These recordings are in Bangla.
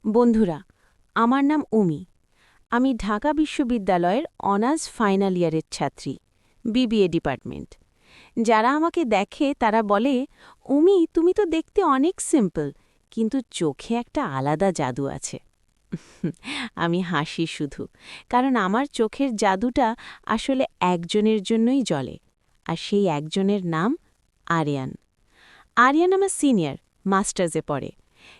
বন্ধুরা, আমার নাম উমি। আমি ঢাকা বিশ্ববিদ্যালয়ের অনার্স ফাইনাল ইয়ারের ছাত্রী, বিবিএ ডিপার্টমেন্ট। যারা আমাকে দেখে তারা বলে, উমি, তুমি তো দেখতে অনেক সিম্পল, কিন্তু চোখে একটা আলাদা জাদু আছে। আমি হাসি শুধু, কারণ আমার চোখের জাদুটা আসলে একজনের জন্যই জ্বলে, আর সেই একজনের নাম আরিয়ান। আরিয়ান আমার সিনিয়র, মাস্টার্সে পড়ে।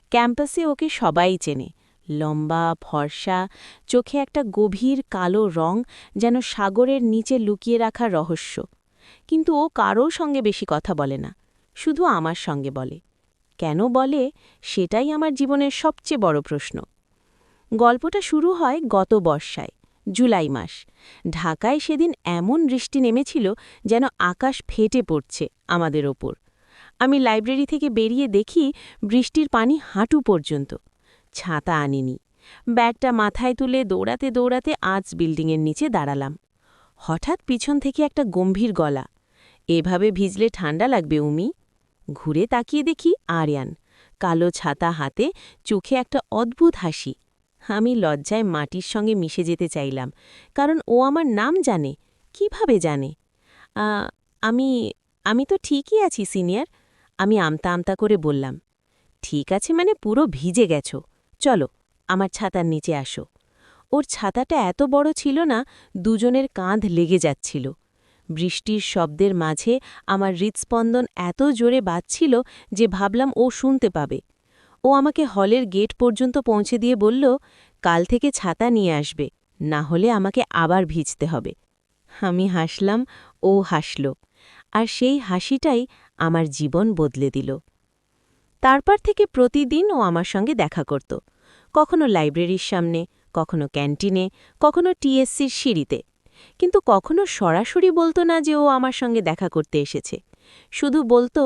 ক্যাম্পাসে ওকে সবাই চেনে। লম্বা, ফর্সা, চোখে একটা গভীর কালো রং, যেন সাগরের নিচে লুকিয়ে রাখা রহস্য। কিন্তু ও কারও সঙ্গে বেশি কথা বলে না, শুধু আমার সঙ্গে বলে। কেন বলে, সেটাই আমার জীবনের সবচেয়ে বড় প্রশ্ন। গল্পটা শুরু হয় গত বর্ষায়, জুলাই মাস। ঢাকায় সেদিন এমন বৃষ্টি নেমেছিল যেন আকাশ ফেটে পড়ছে আমাদের ওপর। আমি লাইব্রেরি থেকে বেরিয়ে দেখি বৃষ্টির পানি হাঁটু পর্যন্ত। ছাতা আনিনি। ব্যাগটা মাথায় তুলে দৌড়াতে দৌড়াতে আর্টস বিল্ডিংয়ের নিচে দাঁড়ালাম। হঠাৎ পিছন থেকে একটা গম্ভীর গলা, এভাবে ভিজলে ঠান্ডা লাগবে উমি। ঘুরে তাকিয়ে দেখি আরিয়ান, কালো ছাতা হাতে, চোখে একটা অদ্ভুত হাসি। আমি লজ্জায় মাটির সঙ্গে মিশে যেতে চাইলাম, কারণ ও আমার নাম জানে। কিভাবে জানে? "আ, আমি আমি তো ঠিকই আছি সিনিয়র," আমি আমতা আমতা করে বললাম। ঠিক আছে মানে পুরো ভিজে গেছো, চলো আমার ছাতার নিচে আসো। ওর ছাতাটা এত বড় ছিল না, দুজনের কাঁধ লেগে যাচ্ছিল। বৃষ্টির শব্দের মাঝে আমার হৃৎস্পন্দন এত জোরে বাজছিল যে ভাবলাম ও শুনতে পাবে। ও আমাকে হলের গেট পর্যন্ত পৌঁছে দিয়ে বলল, কাল থেকে ছাতা নিয়ে আসবে, না হলে আমাকে আবার ভিজতে হবে। আমি হাসলাম, ও হাসল, আর সেই হাসিটাই আমার জীবন বদলে দিল। তারপর থেকে প্রতিদিন ও আমার সঙ্গে দেখা করত, কখনো লাইব্রেরির সামনে, কখনো ক্যান্টিনে, কখনো টিএসসির সিঁড়িতে। কিন্তু কখনো সরাসরি বলতো না যে ও আমার সঙ্গে দেখা করতে এসেছে। শুধু বলতো,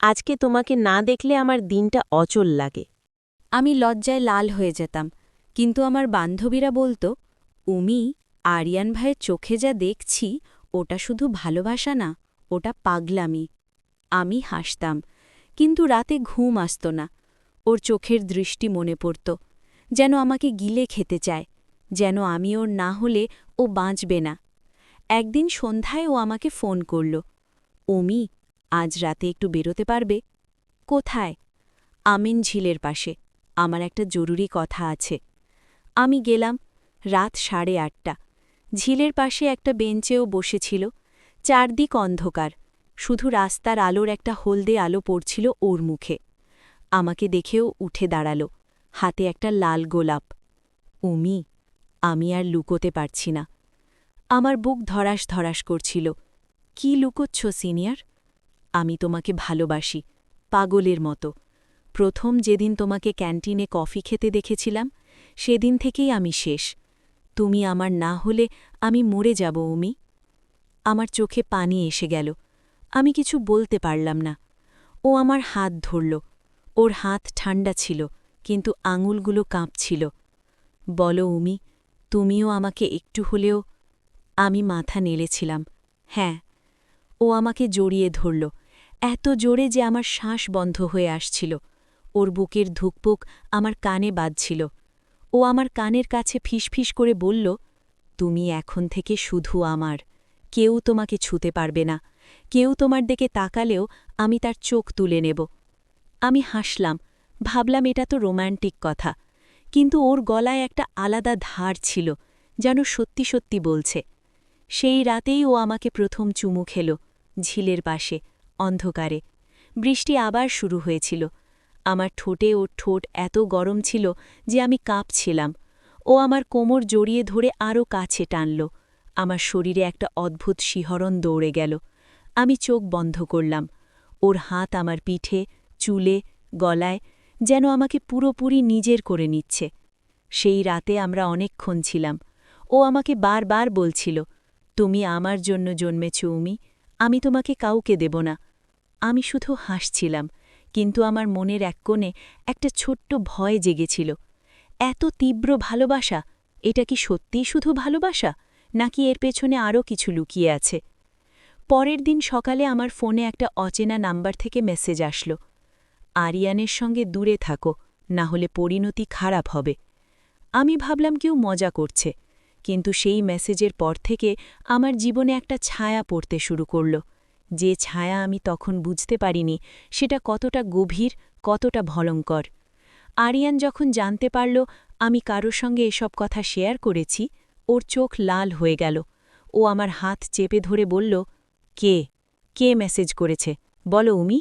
আজকে তোমাকে না দেখলে আমার দিনটা অচল লাগে। আমি লজ্জায় লাল হয়ে যেতাম, কিন্তু আমার বান্ধবীরা বলতো, উমি, আরিয়ান ভাইয়ের চোখে যা দেখছি ওটা শুধু ভালোবাসা না, ওটা পাগলামি। আমি হাসতাম, কিন্তু রাতে ঘুম আসত না। ওর চোখের দৃষ্টি মনে পড়ত, যেন আমাকে গিলে খেতে চায়, যেন আমি ওর না হলে ও বাঁচবে না। একদিন সন্ধ্যায় ও আমাকে ফোন করল, উমি, আজ রাতে একটু বেরোতে পারবে? কোথায়? আমিন ঝিলের পাশে, আমার একটা জরুরি কথা আছে। আমি গেলাম। রাত 8:30। ঝিলের পাশে একটা বেঞ্চেও বসেছিল। চারদিক অন্ধকার, শুধু রাস্তার আলোর একটা হলদে আলো পড়ছিল ওর মুখে। আমাকে দেখেও উঠে দাঁড়াল, হাতে একটা লাল গোলাপ। উমি, আমি আর লুকোতে পারছি না। আমার বুক ধরাস ধরাস করছিল। কি লুকোচ্ছ সিনিয়র? আমি তোমাকে ভালোবাসি, পাগলের মতো। প্রথম যেদিন তোমাকে ক্যান্টিনে কফি খেতে দেখেছিলাম, সেদিন থেকেই আমি শেষ। তুমি আমার না হলে আমি মরে যাব উমি। আমার চোখে পানি এসে গেল। আমি কিছু বলতে পারলাম না। ও আমার হাত ধরল। ওর হাত ঠান্ডা ছিল, কিন্তু আঙুলগুলো কাঁপছিল। বলো উমি, তুমিও আমাকে একটু হলেও। আমি মাথা নেড়েছিলাম, হ্যাঁ। ও আমাকে জড়িয়ে ধরল, এত জোরে যে আমার শ্বাস বন্ধ হয়ে আসছিল। ওর বুকের ধুকপুক আমার কানে বাজছিল। ও আমার কানের কাছে ফিসফিস করে বলল, তুমি এখন থেকে শুধু আমার। কেউ তোমাকে ছুতে পারবে না। কেউ তোমার দিকে তাকালেও আমি তার চোখ তুলে নেব। আমি হাসলাম, ভাবলাম এটা তো রোম্যান্টিক কথা। কিন্তু ওর গলায় একটা আলাদা ধার ছিল, যেন সত্যি সত্যি বলছে। সেই রাতেই ও আমাকে প্রথম চুমু খেল, ঝিলের পাশে, অন্ধকারে। বৃষ্টি আবার শুরু হয়েছিল। আমার ঠোঁটে ওর ঠোঁট এত গরম ছিল যে আমি কাঁপছিলাম। ও আমার কোমর জড়িয়ে ধরে আরও কাছে টানল। আমার শরীরে একটা অদ্ভুত শিহরণ দৌড়ে গেল। আমি চোখ বন্ধ করলাম। ওর হাত আমার পিঠে, চুলে, গলায়, যেন আমাকে পুরোপুরি নিজের করে নিচ্ছে। সেই রাতে আমরা অনেকক্ষণ ছিলাম। ও আমাকে বারবার বলছিল, তুমি আমার জন্য জন্মেছ উমি, আমি তোমাকে কাউকে দেব না। আমি শুধু হাসছিলাম, কিন্তু আমার মনের এক কোণে একটা ছোট্ট ভয় জেগেছিল। এত তীব্র ভালোবাসা, এটা কি সত্যিই শুধু ভালোবাসা, নাকি এর পেছনে আরও কিছু লুকিয়ে আছে? পরের দিন সকালে আমার ফোনে একটা অচেনা নাম্বার থেকে মেসেজ আসলো, আরিয়ানের সঙ্গে দূরে থাকো, না হলে পরিণতি খারাপ হবে। আমি ভাবলাম কেউ মজা করছে, কিন্তু সেই মেসেজের পর থেকে আমার জীবনে একটা ছায়া পড়তে শুরু করল। যে ছায়া আমি তখন বুঝতে পারিনি সেটা কতটা গভীর, কতটা ভয়ঙ্কর। আরিয়ান যখন জানতে পারল আমি কারো সঙ্গে এসব কথা শেয়ার করেছি, ওর চোখ লাল হয়ে গেল। ও আমার হাত চেপে ধরে বলল, কে কে মেসেজ করেছে বলো উমি।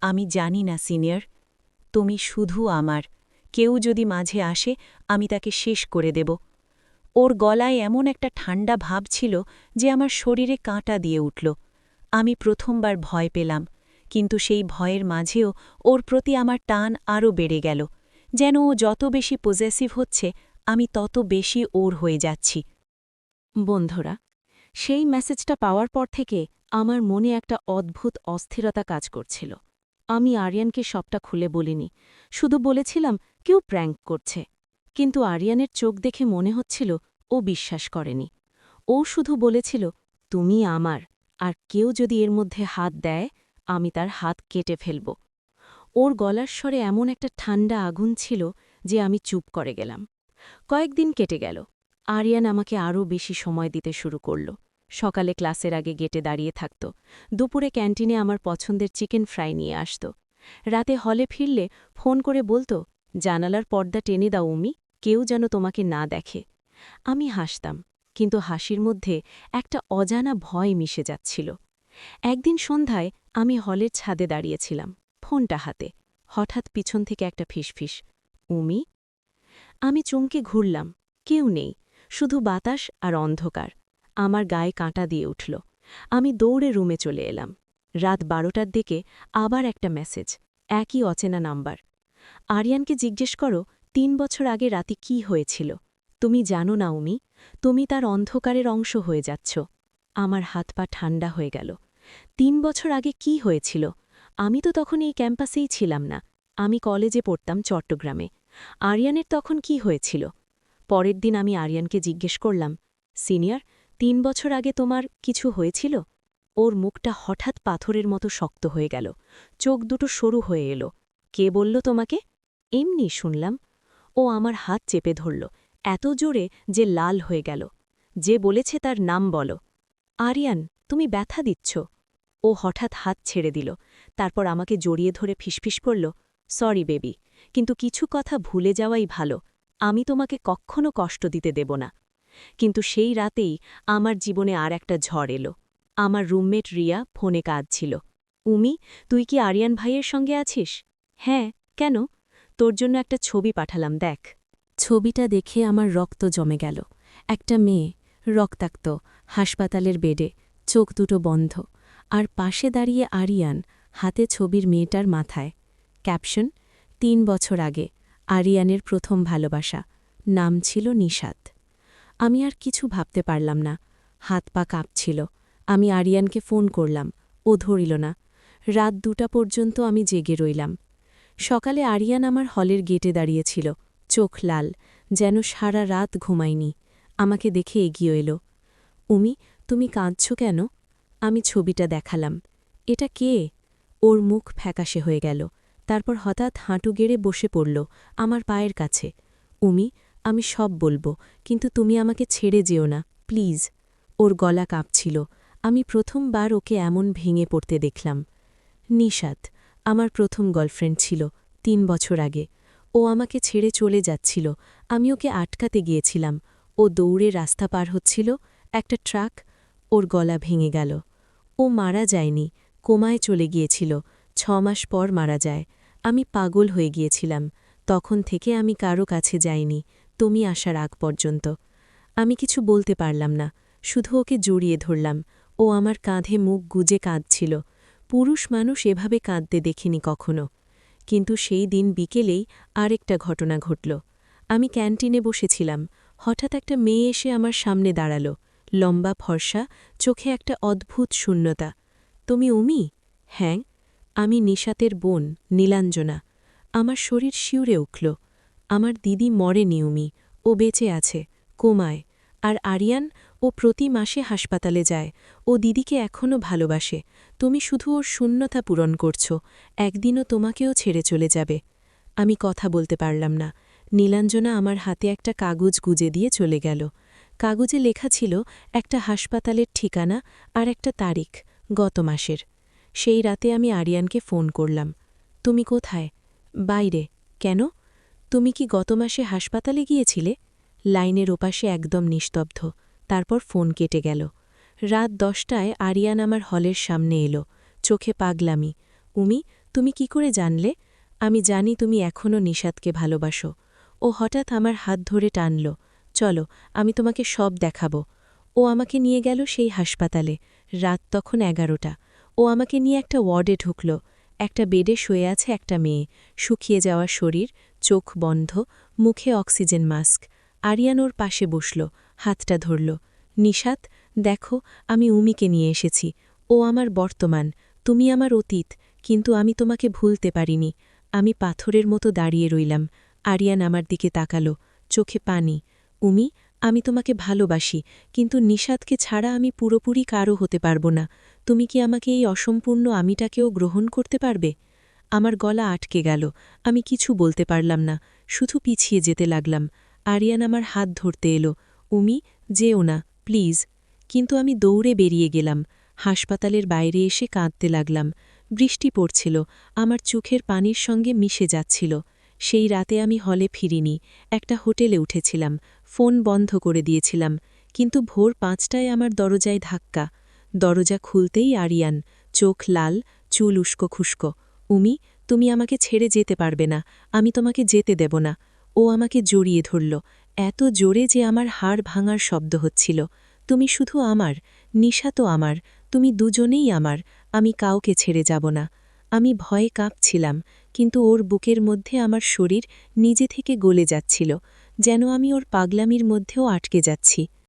আমি জানি না সিনিয়র, তুমি শুধু আমার। কেউ যদি মাঝে আসে আমি তাকে শেষ করে দেব। ওর গলায় এমন একটা ঠান্ডা ভাব ছিল যে আমার শরীরে কাঁটা দিয়ে উঠল। আমি প্রথমবার ভয় পেলাম, কিন্তু সেই ভয়ের মাঝেও ওর প্রতি আমার টান আরও বেড়ে গেল। যেন ও যত বেশি পজেসিভ হচ্ছে আমি তত বেশি ওর হয়ে যাচ্ছি। বন্ধুরা, সেই মেসেজটা পাওয়ার পর থেকে আমার মনে একটা অদ্ভুত অস্থিরতা কাজ করছিল। আমি আরিয়ানকে সবটা খুলে বলিনি, শুধু বলেছিলাম কেউ প্র্যাঙ্ক করছে। কিন্তু আরিয়ানের চোখ দেখে মনে হচ্ছিল ও বিশ্বাস করেনি। ও শুধু বলেছিল, তুমি আমার, আর কেউ যদি এর মধ্যে হাত দেয় আমি তার হাত কেটে ফেলব। ওর গলার স্বরে এমন একটা ঠান্ডা আগুন ছিল যে আমি চুপ করে গেলাম। কয়েকদিন কেটে গেল। আরিয়ান আমাকে আরও বেশি সময় দিতে শুরু করল। সকালে ক্লাসের আগে গেটে দাঁড়িয়ে থাকত, দুপুরে ক্যান্টিনে আমার পছন্দের চিকেন ফ্রাই নিয়ে আসত, রাতে হলে ফিরলে ফোন করে বলতো, জানালার পর্দা টেনে দাও উমি, কেউ যেন তোমাকে না দেখে। আমি হাসতাম, কিন্তু হাসির মধ্যে একটা অজানা ভয় মিশে যাচ্ছিল। একদিন সন্ধ্যায় আমি হলের ছাদে দাঁড়িয়েছিলাম, ফোনটা হাতে। হঠাৎ পিছন থেকে একটা ফিসফিস, উমি। আমি চমকে ঘুরলাম, কেউ নেই, শুধু বাতাস আর অন্ধকার। আমার গায়ে কাঁটা দিয়ে উঠল। আমি দৌড়ে রুমে চলে এলাম। রাত 12টার দিকে আবার একটা মেসেজ, একই অচেনা নাম্বার। আরিয়ানকে জিজ্ঞেস করো 3 বছর আগে রাতে কি হয়েছিল। তুমি জানো না উমি, তুমি তার অন্ধকারের অংশ হয়ে যাচ্ছ। আমার হাত পা ঠান্ডা হয়ে গেল। 3 বছর আগে কি হয়েছিল? আমি তো তখন এই ক্যাম্পাসেই ছিলাম না, আমি কলেজে পড়তাম চট্টগ্রামে। আরিয়ানের তখন কি হয়েছিল? পরের দিন আমি আরিয়ানকে জিজ্ঞেস করলাম, সিনিয়র, 3 বছর আগে তোমার কিছু হয়েছিল? ওর মুখটা হঠাৎ পাথরের মতো শক্ত হয়ে গেল, চোখ দুটো সরু হয়ে এলো। কে বলল তোমাকে? এমনি শুনলাম। ও আমার হাত চেপে ধরল, এত জোরে যে লাল হয়ে গেল। যে বলেছে তার নাম বলো। আরিয়ান, তুমি ব্যথা দিচ্ছ। ও হঠাৎ হাত ছেড়ে দিল, তারপর আমাকে জড়িয়ে ধরে ফিসফিস করল, সরি বেবি, কিন্তু কিছু কথা ভুলে যাওয়াই ভালো। আমি তোমাকে কখনো কষ্ট দিতে দেব না। কিন্তু সেই রাতেই আমার জীবনে আর একটা ঝড় এলো। আমার রুমমেট রিয়া ফোনে কাঁদছিল। উমি, তুই কি আরিয়ান ভাইয়ের সঙ্গে আছিস? হ্যাঁ, কেন? তোর জন্য একটা ছবি পাঠালাম, দেখ। ছবিটা দেখে আমার রক্ত জমে গেল। একটা মেয়ে, রক্তাক্ত, হাসপাতালের বেডে, চোখ দুটো বন্ধ, আর পাশে দাঁড়িয়ে আরিয়ান, হাতে ছবির মেয়েটার মাথায়। ক্যাপশন, 3 বছর আগে, আরিয়ানের প্রথম ভালোবাসা, নাম ছিল নিশাত। আমি আর কিছু ভাবতে পারলাম না, হাত পা কাঁপছিল। আমি আরিয়ানকে ফোন করলাম, ও ধরিল না। রাত 2টা পর্যন্ত আমি জেগে রইলাম। সকালে আরিয়ান আমার হলের গেটে দাঁড়িয়েছিল, চোখ লাল, যেন সারা রাত ঘুমায়নি। আমাকে দেখে এগিয়ে এলো। উমি, তুমি কাঁদছ কেন? আমি ছবিটা দেখালাম। এটা কে? ওর মুখ ফ্যাকাশে হয়ে গেল, তারপর হঠাৎ হাঁটু গেড়ে বসে পড়ল আমার পায়ের কাছে। উমি, আমি সব বলবো, কিন্তু তুমি আমাকে ছেড়ে যেও না, প্লিজ। ওর গলা কাঁপছিল। আমি প্রথমবার ওকে এমন ভেঙে পড়তে দেখলাম। নিশাত আমার প্রথম গার্লফ্রেন্ড ছিল, 3 বছর আগে। ও আমাকে ছেড়ে চলে যাচ্ছিল, আমি ওকে আটকাতে গিয়েছিলাম। ও দৌড়ে রাস্তা পার হচ্ছিল, একটা ট্রাক, ওর গলা ভেঙে গেল। ও মারা যায়নি, কোমায় চলে গিয়েছিল, 6 মাস পর মারা যায়। আমি পাগল হয়ে গিয়েছিলাম, তখন থেকে আমি কারো কাছে যাইনি, তুমি আসার আগ পর্যন্ত। আমি কিছু বলতে পারলাম না, শুধু ওকে জড়িয়ে ধরলাম। ও আমার কাঁধে মুখ গুজে কাঁদছিল। পুরুষ মানুষ এভাবে কাঁদতে দেখিনি কখনো। কিন্তু সেই দিন বিকেলেই আরেকটা ঘটনা ঘটল। আমি ক্যান্টিনে বসেছিলাম, হঠাৎ একটা মেয়ে এসে আমার সামনে দাঁড়াল, লম্বা ফর্সা, চোখে একটা অদ্ভুত শূন্যতা। তুমি উমি? হ্যাঁ, আমি নিশাতের বোন, নীলাঞ্জনা। আমার শরীর শিউরে উঠল। আমার দিদি মরেনি উমি, ও বেঁচে আছে, কোমায়। আর আরিয়ান, ও প্রতি মাসে হাসপাতালে যায়, ও দিদিকে এখনও ভালোবাসে। তুমি শুধু ওর শূন্যতা পূরণ করছ, একদিনও তোমাকেও ছেড়ে চলে যাবে। আমি কথা বলতে পারলাম না। নীলাঞ্জনা আমার হাতে একটা কাগজ গুজে দিয়ে চলে গেল। কাগজে লেখা ছিল একটা হাসপাতালের ঠিকানা আর একটা তারিখ, গত মাসের। সেই রাতে আমি আরিয়ানকে ফোন করলাম। তুমি কোথায়? বাইরে। কেন? তুমি কি গত মাসে হাসপাতালে গিয়েছিলে? লাইনের ওপাশে একদম নিস্তব্ধ। তারপর ফোন কেটে গেল। রাত 10টায় আরিয়ান আমার হলের সামনে এলো, চোখে পাগলামি। উমি, তুমি কি করে জানলে? আমি জানি তুমি এখনও নিশাদকে ভালোবাসো। ও হঠাৎ আমার হাত ধরে টানল। চলো, আমি তোমাকে সব দেখাব। ও আমাকে নিয়ে গেল সেই হাসপাতালে। রাত তখন 11টা। ও আমাকে নিয়ে একটা ওয়ার্ডে ঢুকল। একটা বেডে শুয়ে আছে একটা মেয়ে, শুকিয়ে যাওয়া শরীর, চোখ বন্ধ, মুখে অক্সিজেন মাস্ক। আরিয়ান ওর পাশে বসল, হাতটা ধরল। নিশাত, দেখো, আমি উমিকে নিয়ে এসেছি। ও আমার বর্তমান, তুমি আমার অতীত, কিন্তু আমি তোমাকে ভুলতে পারিনি। আমি পাথরের মতো দাঁড়িয়ে রইলাম। আরিয়ান আমার দিকে তাকালো, চোখে পানি। উমি, আমি তোমাকে ভালোবাসি, কিন্তু নিশাতকে ছাড়া আমি পুরোপুরি কারও হতে পারব না। তুমি কি আমাকে এই অসম্পূর্ণ আমিটাকেও গ্রহণ করতে পারবে? আমার গলা আটকে গেল। আমি কিছু বলতে পারলাম না, শুধু পিছিয়ে যেতে লাগলাম। আরিয়ান আমার হাত ধরতে এলো। উমি, যেও না, প্লিজ। কিন্তু আমি দৌড়ে বেরিয়ে গেলাম। হাসপাতালের বাইরে এসে কাঁদতে লাগলাম। বৃষ্টি পড়ছিল, আমার চোখের পানির সঙ্গে মিশে যাচ্ছিল। সেই রাতে আমি হলে ফিরিনি, একটা হোটেলে উঠেছিলাম, ফোন বন্ধ করে দিয়েছিলাম। কিন্তু ভোর 5টায় আমার দরজায় ধাক্কা। দরজা খুলতেই আরিয়ান, চোখ লাল, চুল উস্কো খুস্কো। উমি, তুমি আমাকে ছেড়ে যেতে পারবে না, আমি তোমাকে যেতে দেব না। ও আমাকে জড়িয়ে ধরল, এত জোরে যে আমার হাড় ভাঙার শব্দ হচ্ছিল। তুমি শুধু আমার, নিশা তো আমার, তুমি দুজনেই আমার, আমি কাউকে ছেড়ে যাব না। আমি ভয়ে কাঁপছিলাম, কিন্তু ওর বুকের মধ্যে আমার শরীর নিজে থেকে গলে যাচ্ছিল, যেন আমি ওর পাগলামির মধ্যেও আটকে যাচ্ছি।